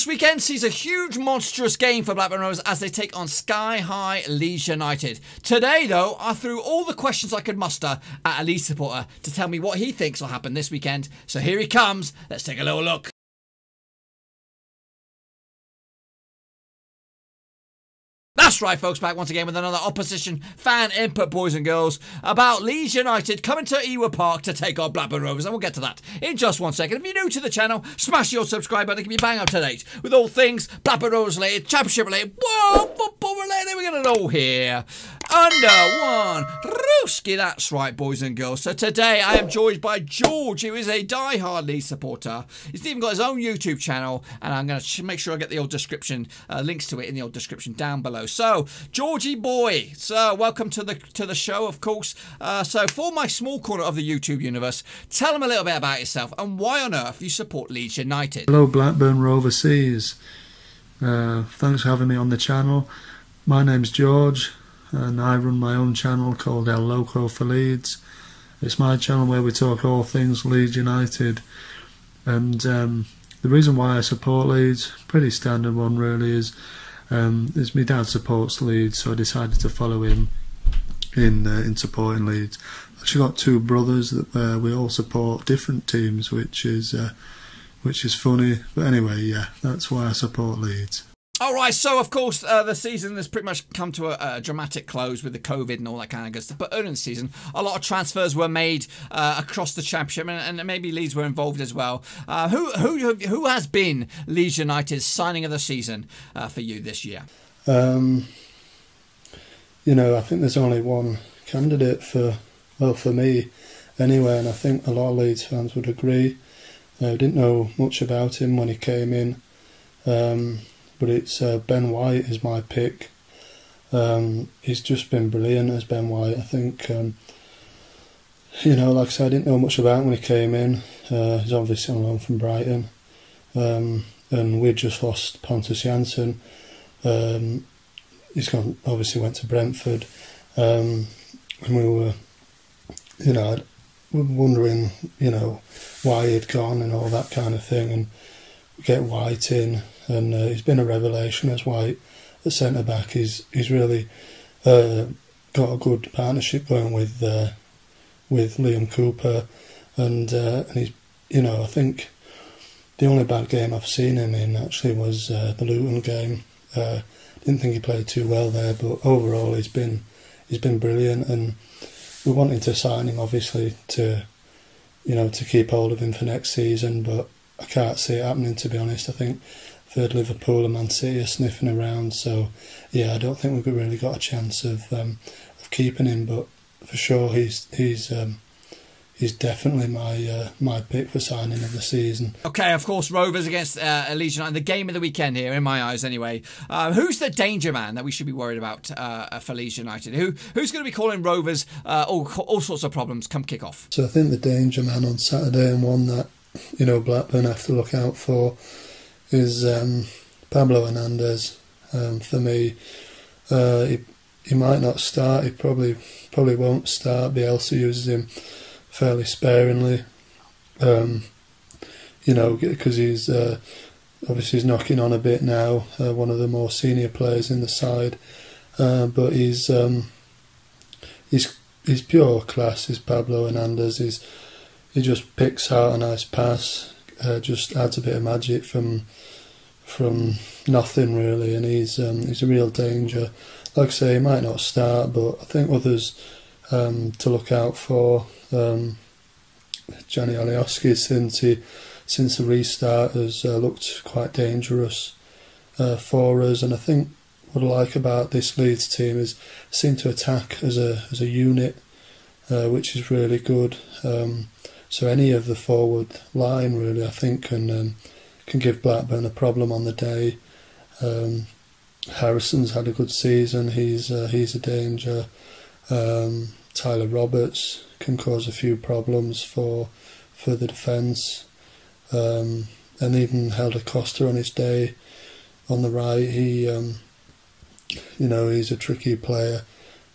This weekend sees a huge, monstrous game for Blackburn Rovers as they take on sky-high Leeds United. Today, though, I threw all the questions I could muster at a Leeds supporter to tell me what he thinks will happen this weekend. So here he comes. Let's take a little look. That's right, folks, back once again with another opposition fan input, boys and girls, about Leeds United coming to Ewood Park to take on Blackburn Rovers, and we'll get to that in just 1 second. If you're new to the channel, smash your subscribe button to keep you bang up to date with all things Blackburn Rovers related, championship related, whoa, football related. We're going to know here. Under one Rooski, that's right, boys and girls. So today I am joined by George, who is a die-hard Leeds supporter. He's even got his own YouTube channel, and I'm going to make sure I get the old description, links to it in the old description down below. So, Georgie boy, so welcome to the show, of course. So for my small corner of the YouTube universe, tell them a little bit about yourself and why on earth you support Leeds United. Hello, Blackburn Rovers. Thanks for having me on the channel. My name's George, and I run my own channel called El Loco for Leeds. It's my channel where we talk all things Leeds United, and the reason why I support Leeds, pretty standard one really, is my dad supports Leeds, so I decided to follow him in supporting Leeds. I've actually got two brothers that we all support different teams, which is funny. But anyway, yeah, that's why I support Leeds. Alright, so of course the season has pretty much come to a dramatic close with the COVID and all that kind of good stuff. But early in the season, a lot of transfers were made across the championship, and maybe Leeds were involved as well. Who has been Leeds United's signing of the season for you this year? You know, I think there's only one candidate for me anyway, and I think a lot of Leeds fans would agree. I didn't know much about him when he came in. But it's Ben White is my pick. He's just been brilliant as Ben White. I think, you know, like I said, I didn't know much about him when he came in. He's obviously on loan from Brighton. And we just lost Pontus Jansson. Obviously went to Brentford. And we were, you know, wondering, you know, why he'd gone and all that kind of thing. And we get White in. And he's been a revelation as White at centre back. He's really got a good partnership going with Liam Cooper, and he's, you know, I think the only bad game I've seen him in actually was the Luton game. Didn't think he played too well there, but overall he's been brilliant, and we're wanting to sign him obviously to, you know, to keep hold of him for next season, but I can't see it happening, to be honest. I think Liverpool and Man City are sniffing around, so yeah, I don't think we've really got a chance of keeping him. But for sure, he's definitely my pick for signing of the season. Okay, of course, Rovers against Leeds United, the game of the weekend here, in my eyes anyway. Who's the danger man that we should be worried about for Leeds United? Who's going to be calling Rovers all sorts of problems come kick off? So I think the danger man on Saturday, and one that, you know, Blackburn have to look out for, is Pablo Hernandez. For me, he might not start. He probably won't start. Bielsa uses him fairly sparingly. You know, because he's obviously he's knocking on a bit now. One of the more senior players in the side, but he's pure class. Is Pablo Hernandez? He just picks out a nice pass. Just adds a bit of magic from nothing really, and he's a real danger. Like I say, he might not start, but I think others to look out for. Gianni Alioski, since the restart, has looked quite dangerous for us, and I think what I like about this Leeds team is seem to attack as a unit, which is really good. So any of the forward line really, I think, can give Blackburn a problem on the day. Harrison's had a good season. He's a danger. Tyler Roberts can cause a few problems for the defence, and even Helder Costa on his day on the right. He, you know, he's a tricky player,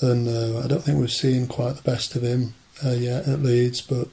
and I don't think we've seen quite the best of him yet at Leeds, but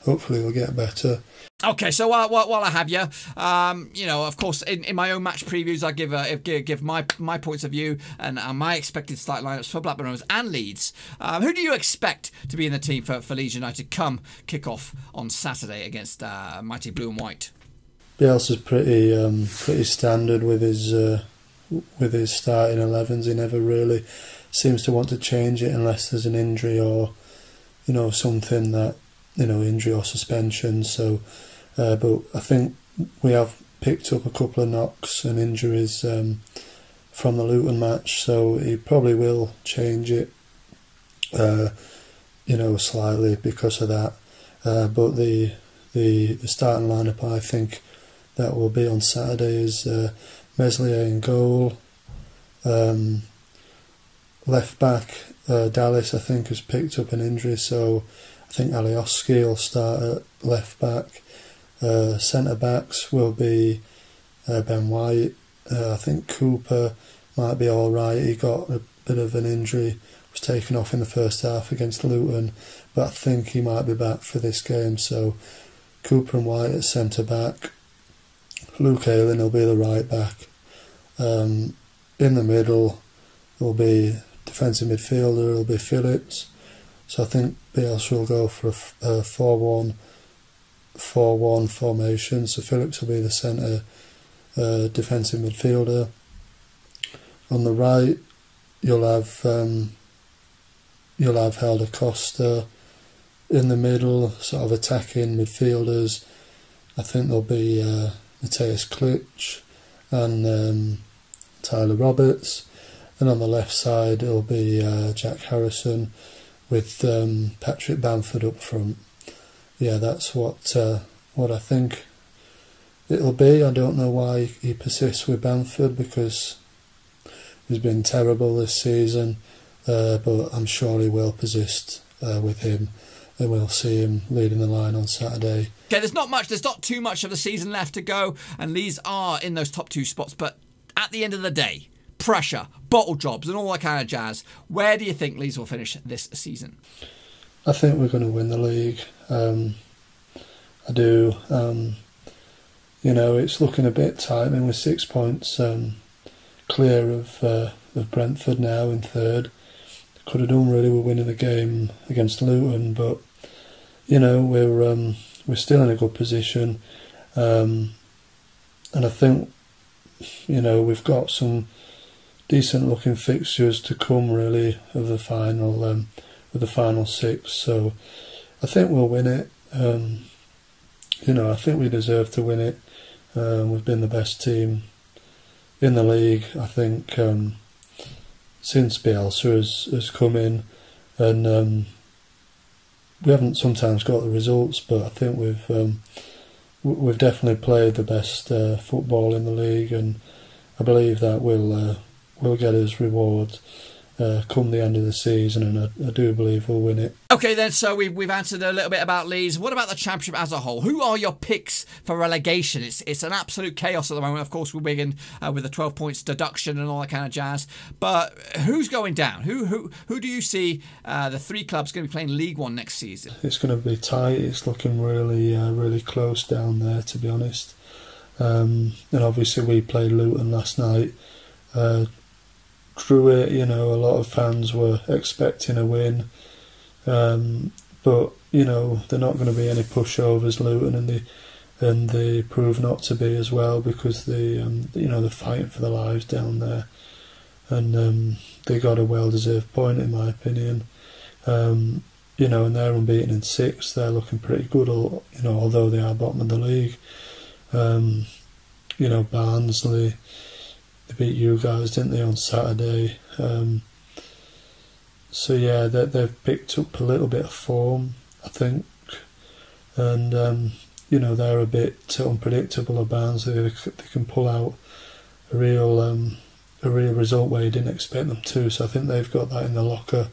hopefully we'll get better. Okay, so while I have you, of course, in my own match previews, I give my points of view and my expected start lineups for Blackburn Rovers and Leeds. Who do you expect to be in the team for Leeds United come kick-off on Saturday against mighty Blue and White? Bielsa's pretty standard with his starting 11s. He never really seems to want to change it unless there's an injury or something that injury or suspension. So, but I think we have picked up a couple of knocks and injuries from the Luton match, so he probably will change it, slightly because of that. But the starting lineup, I think, that will be on Saturday is Meslier in goal. Left back, Dallas, I think, has picked up an injury, so I think Alioski will start at left back. Centre backs will be Ben White. I think Cooper might be all right. He got a bit of an injury, was taken off in the first half against Luton, but I think he might be back for this game. So Cooper and White at centre back. Luke Ayling will be the right back. In the middle will be defensive midfielder, will be Phillips. So I think Bielsa will go for a 4-1 formation. So Phillips will be the centre defensive midfielder. On the right, you'll have Helder Costa. In the middle, sort of attacking midfielders, I think there'll be Matthias Klitsch and Tyler Roberts. And on the left side, it'll be Jack Harrison with Patrick Bamford up front. Yeah, that's what I think it'll be. I don't know why he persists with Bamford, because he's been terrible this season, but I'm sure he will persist with him, and we'll see him leading the line on Saturday. Okay, there's not too much of the season left to go, and Leeds are in those top two spots, but at the end of the day, pressure, bottle jobs and all that kind of jazz, where do you think Leeds will finish this season? I think we're going to win the league. I do. It's looking a bit tight. I mean, we're 6 points clear of Brentford now in third. Could have done really with winning the game against Luton, but we're still in a good position, and I think we've got some decent looking fixtures to come really of the final six. So I think we'll win it. I think we deserve to win it. We've been the best team in the league, I think, since Bielsa has come in, and we haven't sometimes got the results, but I think we've definitely played the best football in the league, and I believe that we'll get his reward come the end of the season, and I do believe we'll win it. Okay then, so we've answered a little bit about Leeds. What about the Championship as a whole? Who are your picks for relegation? It's an absolute chaos at the moment. Of course, we're Wigan with the 12 points deduction and all that kind of jazz. But who's going down? Who do you see the three clubs going to be playing League One next season? It's going to be tight. It's looking really close down there, to be honest. And obviously we played Luton last night. Drew it, a lot of fans were expecting a win, but they're not going to be any pushovers, Luton, and they prove not to be as well, because they're fighting for their lives down there, and they got a well-deserved point in my opinion. And they're unbeaten in 6. They're looking pretty good, although they are bottom of the league. Barnsley, they beat you guys, didn't they, on Saturday? So yeah, they've picked up a little bit of form, I think, and they're a bit unpredictable. At Barnsley, they can pull out a real result where you didn't expect them to. So I think they've got that in the locker.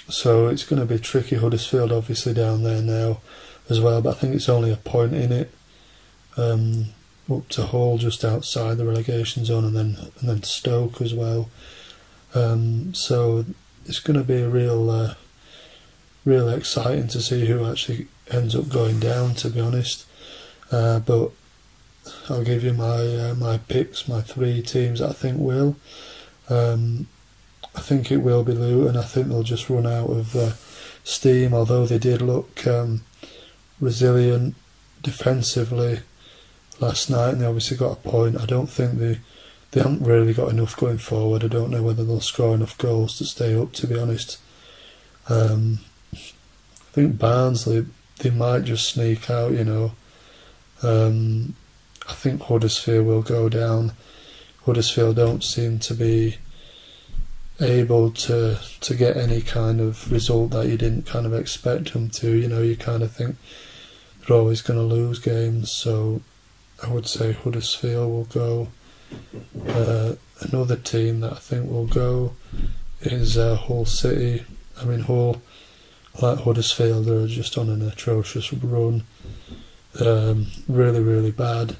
So it's going to be tricky. Huddersfield obviously down there now as well, but I think it's only a point in it. Up to Hull just outside the relegation zone, and then Stoke as well. So it's going to be a real exciting to see who actually ends up going down, to be honest. But I'll give you my picks, my 3 teams that I think will. I think it will be Luton. I think they'll just run out of steam, although they did look resilient defensively last night, and they obviously got a point. I don't think they haven't really got enough going forward. I don't know whether they'll score enough goals to stay up, to be honest. I think Barnsley, they might just sneak out, you know. I think Huddersfield will go down. Huddersfield don't seem to be able to get any kind of result that you didn't kind of expect them to. You know, you kind of think they're always going to lose games, so I would say Huddersfield will go. Another team that I think will go is Hull City. I mean, Hull, like Huddersfield, are just on an atrocious run. Really, really bad.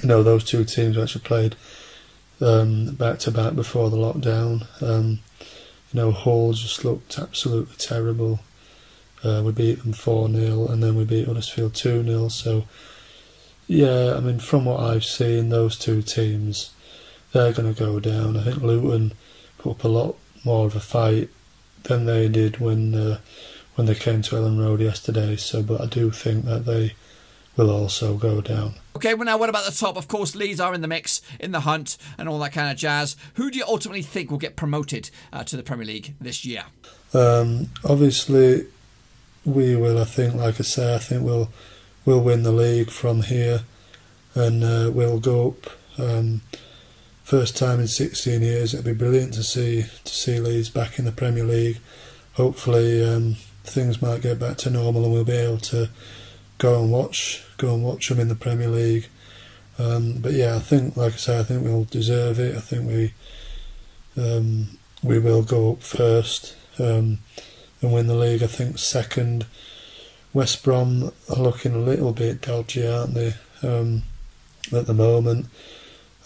You know, those 2 teams actually played back to back before the lockdown. You know, Hull just looked absolutely terrible. We beat them 4-0, and then we beat Huddersfield 2-0. So, yeah, I mean, from what I've seen, those 2 teams, they're going to go down. I think Luton put up a lot more of a fight than they did when they came to Ellen Road yesterday. So, but I do think that they will also go down. Okay, well now what about the top? Of course, Leeds are in the mix, in the hunt, and all that kind of jazz. Who do you ultimately think will get promoted to the Premier League this year? Obviously, we will. I think, like I say, I think we'll win the league from here, and we'll go up. First time in 16 years. It'll be brilliant to see Leeds back in the Premier League. Hopefully, things might get back to normal, and we'll be able to go and watch them in the Premier League. But yeah, I think, like I say, I think we'll deserve it. I think we will go up first and win the league. I think second, West Brom are looking a little bit dodgy, aren't they? At the moment,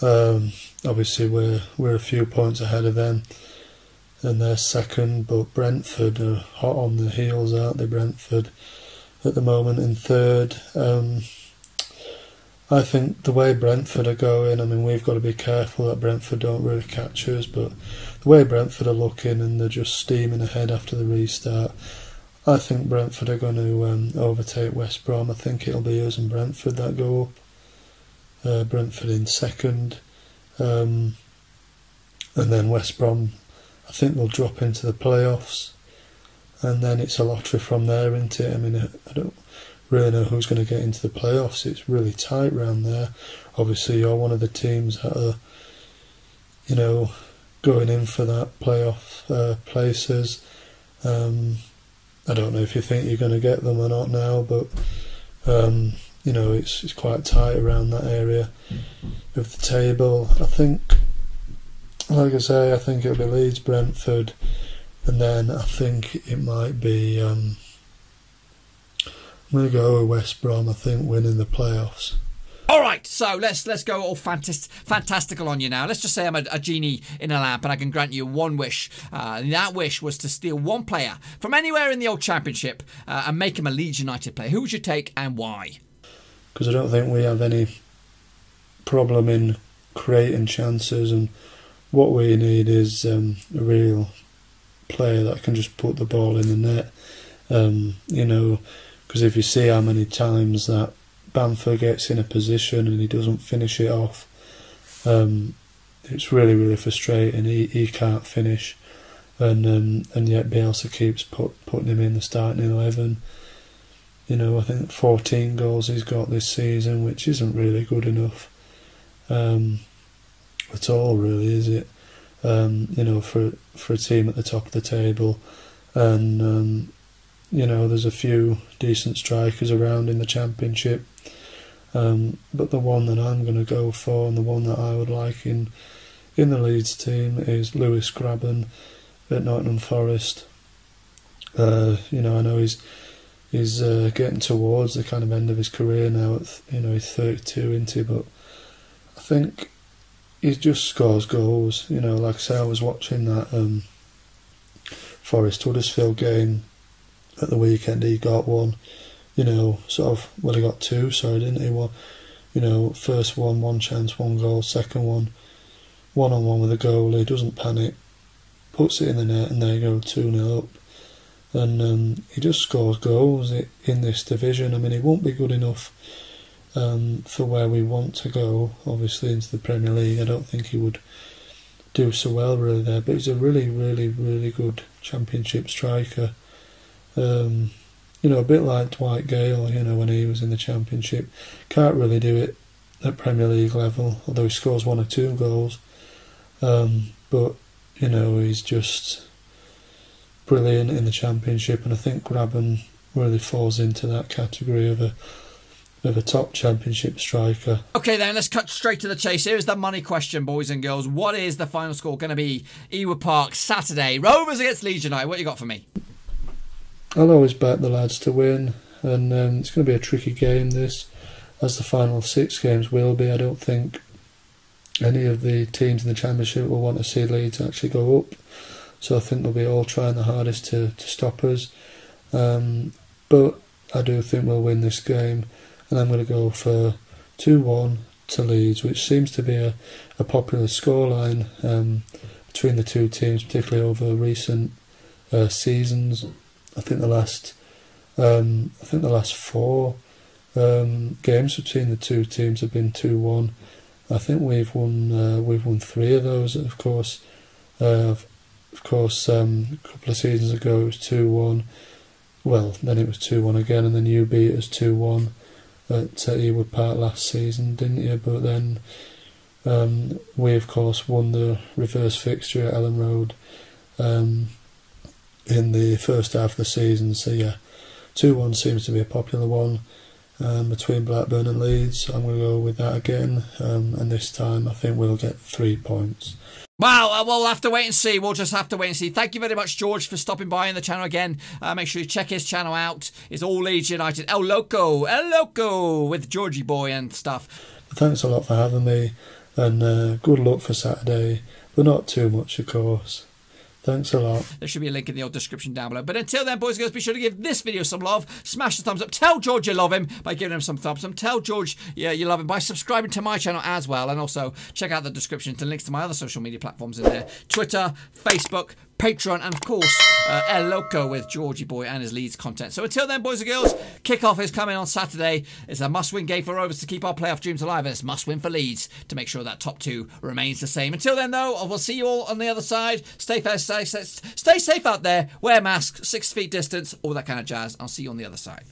obviously we're a few points ahead of them, and they're second. But Brentford are hot on the heels, aren't they? Brentford at the moment in third. I think the way Brentford are going, I mean, we've got to be careful that Brentford don't really catch us, but the way Brentford are looking, and they're just steaming ahead after the restart, I think Brentford are going to overtake West Brom. I think it'll be us and Brentford that go up. Brentford in second, and then West Brom, I think they'll drop into the playoffs, and then it's a lottery from there, isn't it? I mean, I don't really know who's going to get into the playoffs. It's really tight round there. Obviously, you're one of the teams that are, you know, going in for that playoff places. I don't know if you think you're going to get them or not now, but you know, it's quite tight around that area of the table. I think, like I say, I think it'll be Leeds, Brentford, and then I think it might be. I'm going to go with West Brom. I think winning the playoffs. All right, so let's go all fantastical on you now. Let's just say I'm a genie in a lamp and I can grant you one wish. And that wish was to steal one player from anywhere in the old Championship and make him a Leeds United player. Who would you take and why? Because I don't think we have any problem in creating chances, and what we need is a real player that can just put the ball in the net. You know, because if you see how many times that Bamford gets in a position and he doesn't finish it off, it's really, really frustrating. He can't finish, and yet Bielsa keeps putting him in the starting 11. You know, I think 14 goals he's got this season, which isn't really good enough at all, really, is it? You know, for a team at the top of the table, and you know, there's a few decent strikers around in the Championship, but the one that I'm going to go for, and the one that I would like in the Leeds team, is Lewis Grabban at Nottingham Forest. You know, I know he's getting towards the kind of end of his career now. You know, he's 32, isn't he? But I think he just scores goals. You know, like I say, I was watching that Forest Huddersfield game at the weekend he got one, you know, sort of, well, he got two, sorry, didn't he? One, you know, first one chance, one goal, second one-on-one with a goalie, doesn't panic, puts it in the net, and there you go, 2-0 up. And he just scores goals in this division. I mean, he won't be good enough for where we want to go, obviously, into the Premier League. I don't think he would do so well really there, but he's a really, really, really good Championship striker. You know, a bit like Dwight Gale, you know, when he was in the Championship. Can't really do it at Premier League level, although he scores 1 or 2 goals. But, you know, he's just brilliant in the Championship, and I think Grabban really falls into that category of a top Championship striker. Okay then, let's cut straight to the chase. Here's the money question, boys and girls. What is the final score going to be? Ewood Park, Saturday. Rovers against Leeds United. What you got for me? I'll always back the lads to win, and it's going to be a tricky game this, as the final 6 games will be. I don't think any of the teams in the Championship will want to see Leeds actually go up, so I think they'll be all trying the hardest to stop us. But I do think we'll win this game, and I'm going to go for 2-1 to Leeds, which seems to be a popular scoreline between the two teams, particularly over recent seasons. I think the last 4 games between the two teams have been 2-1. I think we've won 3 of those. Of course, a couple of seasons ago it was 2-1. Well, then it was 2-1 again, and then you beat us 2-1 at Ewood Park last season, didn't you? But then we, of course, won the reverse fixture at Ellen Road in the first half of the season. So yeah, 2-1 seems to be a popular one between Blackburn and Leeds. I'm going to go with that again, and this time I think we'll get 3 points. Well, we'll have to wait and see. We'll just have to wait and see. Thank you very much, George, for stopping by in the channel again. Make sure you check his channel out. It's all Leeds United. El Loco with Georgie Boy and stuff. Thanks a lot for having me, and good luck for Saturday, but not too much, of course. Thanks a lot. There should be a link in the old description down below. But until then, boys and girls, be sure to give this video some love. Smash the thumbs up. Tell George you love him by giving him some thumbs up. Tell George you love him by subscribing to my channel as well. And also check out the description to links to my other social media platforms in there. Twitter, Facebook, Patreon, and of course, El Loco with Georgie Boy and his Leeds content. So until then, boys and girls, kickoff is coming on Saturday. It's a must-win game for Rovers to keep our playoff dreams alive, and it's must-win for Leeds to make sure that top 2 remains the same. Until then, though, we'll see you all on the other side. Stay safe out there. Wear masks, 6 feet distance, all that kind of jazz. I'll see you on the other side.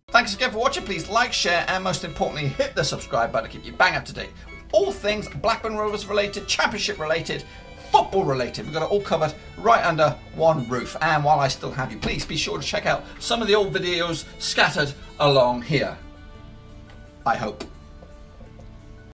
Thanks again for watching. Please like, share, and most importantly, hit the subscribe button to keep you bang up to date with all things Blackburn Rovers related, Championship related, football related. We've got it all covered right under one roof. And while I still have you, please be sure to check out some of the old videos scattered along here. I hope.